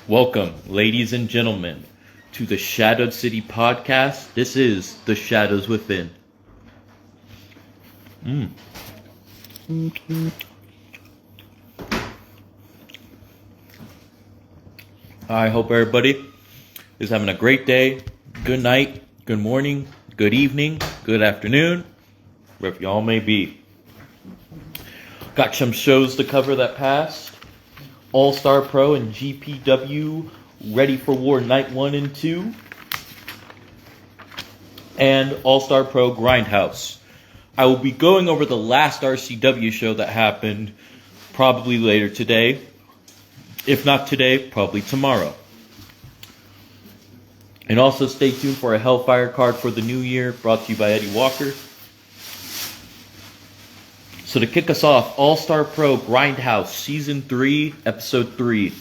Welcome, ladies and gentlemen, to the Shadowed City podcast. This is The Shadows Within. I hope everybody is having a great day, good night, good morning, good evening, good afternoon, wherever y'all may be. Got some shows to cover that passed. All-Star Pro and GPW Ready for War Night 1 and 2. And All-Star Pro Grindhouse. I will be going over the last RCW show that happened probably later today. If not today, probably tomorrow. And also stay tuned for a Hellfire card for the new year brought to you by Eddie Walker. So to kick us off, All-Star Pro Grindhouse Season 3, Episode 3.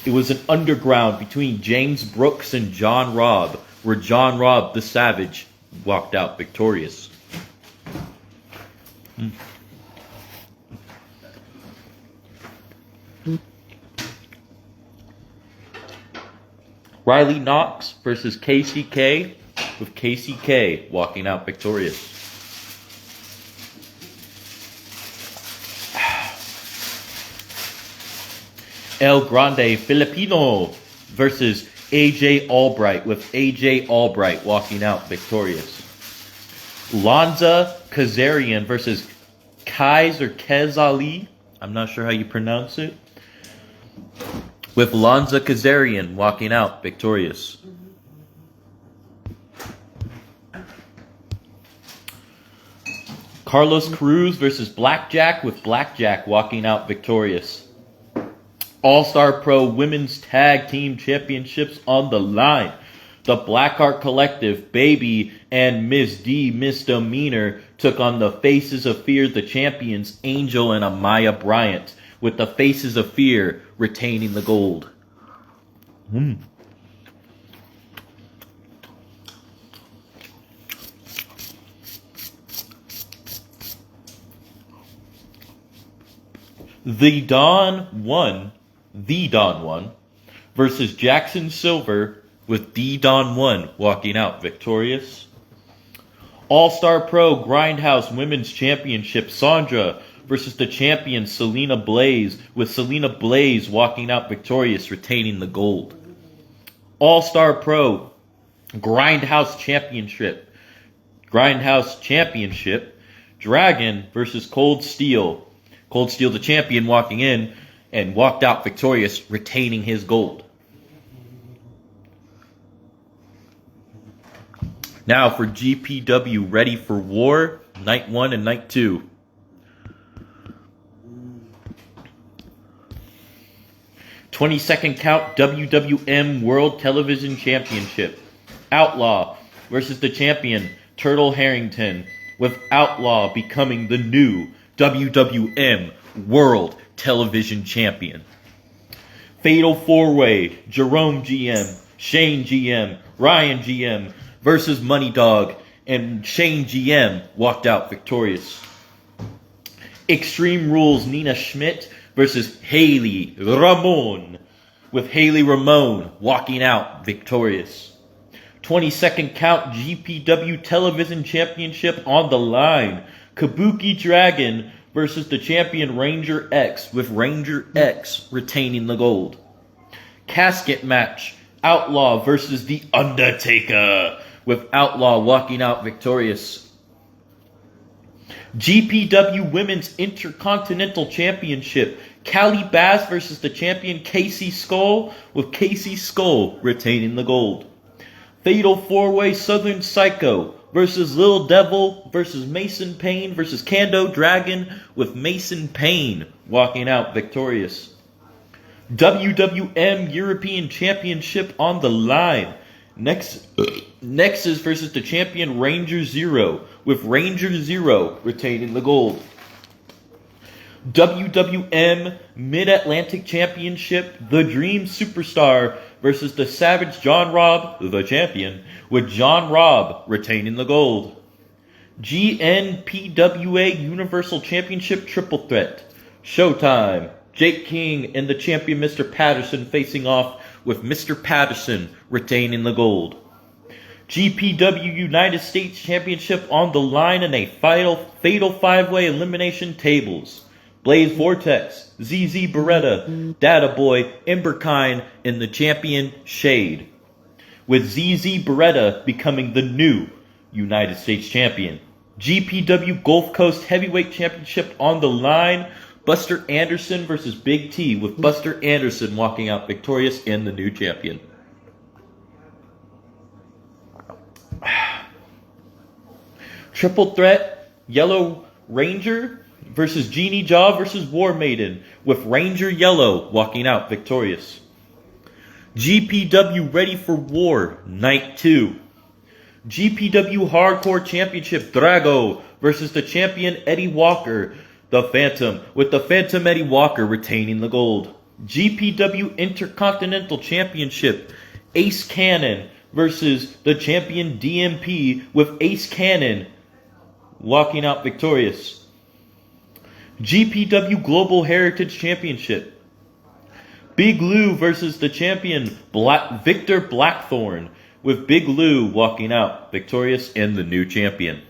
It was an underground between James Brooks and John Robb, where John Robb, the Savage, walked out victorious. Riley Knox versus KCK, with KCK walking out victorious. El Grande Filipino versus AJ Albright, with AJ Albright walking out victorious. Lanza Kazarian versus Kez Ali. I'm not sure how you pronounce it. With Lanza Kazarian walking out victorious. Carlos Cruz versus Blackjack, with Blackjack walking out victorious. All-Star Pro Women's Tag Team Championships on the line. The Blackheart Collective, Baby, and Miss D Misdemeanor took on the Faces of Fear, the champions, Angel and Amaya Bryant, with the Faces of Fear retaining the gold. The Don One versus Jackson Silver, with The Don One walking out victorious. All-Star Pro Grindhouse Women's Championship, Sandra versus the champion Selena Blaze, with Selena Blaze walking out victorious, retaining the gold. All-Star Pro Grindhouse Championship, Dragon versus Cold Steel. Cold Steel, the champion, walking in and walked out victorious, retaining his gold. Now for GPW Ready for War, Night 1 and Night 2. '22nd count WWM World Television Championship. Outlaw versus the champion Turtle Harrington, with Outlaw becoming the new WWM World Television Champion. Fatal 4-Way, Jerome GM, Shane GM, Ryan GM versus Money Dog, and Shane GM walked out victorious. Extreme Rules Nina Schmidt versus Haley Ramon, with Haley Ramon walking out victorious. 22nd count GPW Television Championship on the line. Kabuki Dragon versus the champion Ranger X, with Ranger X retaining the gold. Casket match, Outlaw versus The Undertaker, with Outlaw walking out victorious. GPW Women's Intercontinental Championship, Callie Bass versus the champion Casey Skull, with Casey Skull retaining the gold. Fatal 4-Way Southern Psycho versus Lil Devil versus Mason Payne versus Kando Dragon, with Mason Payne walking out victorious. WWM European Championship on the line. Nexus versus the champion Ranger Zero, with Ranger Zero retaining the gold. WWM Mid-Atlantic Championship, The Dream Superstar versus the Savage John Robb, the champion, with John Robb retaining the gold. GNPWA Universal Championship Triple Threat, Showtime, Jake King and the champion Mr. Patterson facing off with Mr. Patterson retaining the gold. GPW United States Championship on the line in a fatal 5-way elimination tables. Blaze Vortex, ZZ Beretta, Data Boy, Emberkind, and the champion Shade. With ZZ Beretta becoming the new United States champion. GPW Gulf Coast Heavyweight Championship on the line. Buster Anderson versus Big T, with Buster Anderson walking out victorious and the new champion. Triple threat, Yellow Ranger versus Genie Jaw versus War Maiden, with Ranger Yellow walking out victorious. GPW Ready for War, Night 2. GPW Hardcore Championship, Drago versus the champion Eddie Walker, the Phantom, with the Phantom Eddie Walker retaining the gold. GPW Intercontinental Championship, Ace Cannon versus the champion DMP, with Ace Cannon walking out victorious. GPW Global Heritage Championship, Big Lou versus the champion Victor Blackthorn, with Big Lou walking out victorious and the new champion.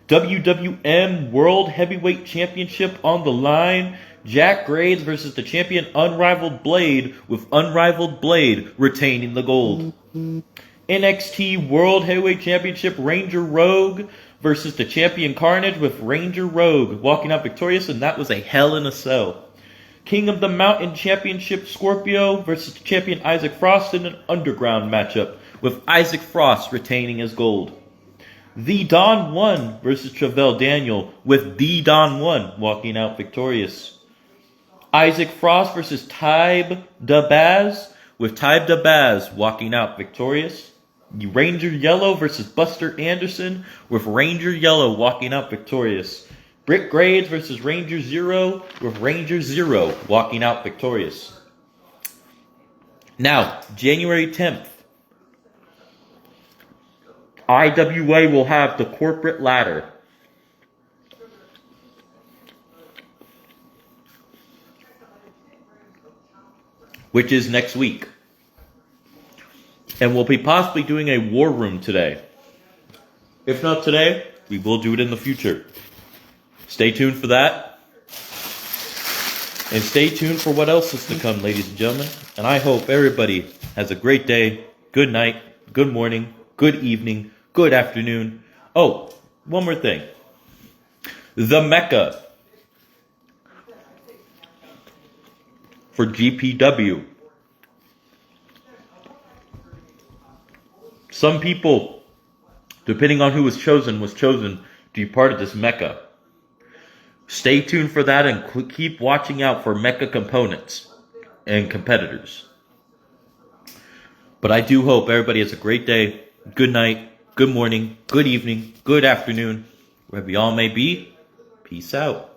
WWM World Heavyweight Championship on the line. Jack Grades versus the champion Unrivaled Blade, with Unrivaled Blade retaining the gold. NXT World Heavyweight Championship, Ranger Rogue versus the champion Carnage, with Ranger Rogue walking out victorious, and that was a Hell in a Cell. King of the Mountain Championship, Scorpio versus the champion Isaac Frost in an underground matchup, with Isaac Frost retaining his gold. The Don 1 versus Travell Daniel, with The Don 1 walking out victorious. Isaac Frost versus Tybe DeBaz, with Tybe DeBaz walking out victorious. Ranger Yellow versus Buster Anderson, with Ranger Yellow walking out victorious. Brick Grades versus Ranger Zero, with Ranger Zero walking out victorious. Now, January 10th, IWA will have the corporate ladder. Which is next week. And we'll be possibly doing a war room today. If not today, we will do it in the future. Stay tuned for that. And stay tuned for what else is to come, ladies and gentlemen. And I hope everybody has a great day, good night, good morning, good evening, good afternoon. Oh, one more thing. The Mecca for GPW. Some people, depending on who was chosen to be part of this Mecca. Stay tuned for that and keep watching out for Mecca components and competitors. But I do hope everybody has a great day, good night, good morning, good evening, good afternoon, wherever y'all may be. Peace out.